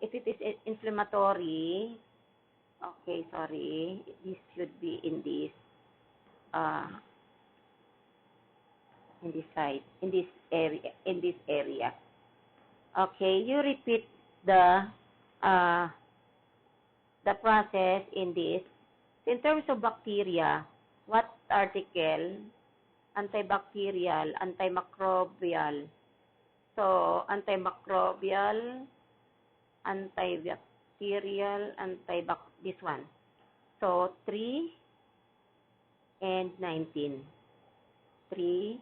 if it is inflammatory, okay, sorry, this should be uh, in this side, in this area. Okay, you repeat uh, the process in this. In terms of bacteria, what article? Antibacterial, antimicrobial. So, antimicrobial, antibacterial, this one. So, 3 and 19. 3,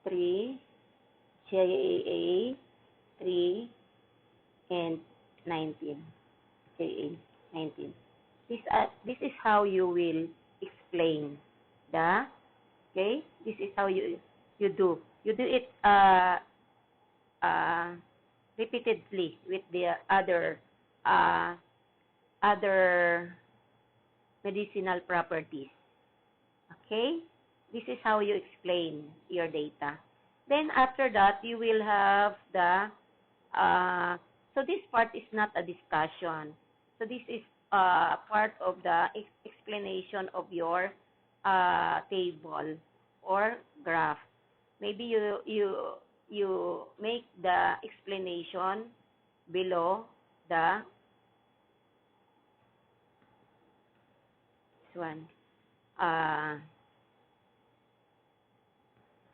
3, JAA, 3, and 19. JA, 19. This is how you will explain the, okay? This is how you do. You do it repeatedly with the other medicinal properties. Okay? This is how you explain your data. Then after that, you will have the, so this part is not a discussion. So this is part of the explanation of your table or graph. Maybe you make the explanation below the this one.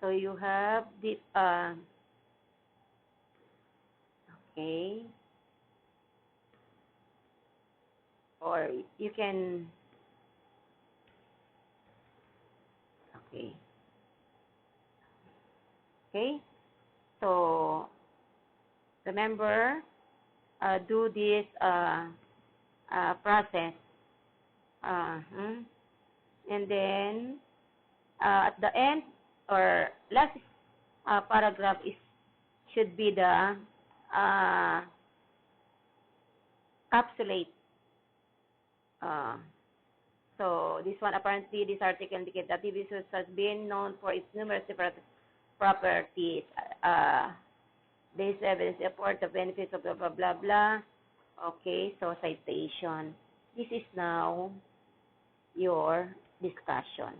So you have the okay, or you can okay. Okay, so remember, do this process, and then at the end or last paragraph should be the capsulate. So this one, apparently this article indicates that TB has been known for its numerous different properties. This evidence support the benefits of blah blah blah blah. Okay, so citation. This is now your discussion.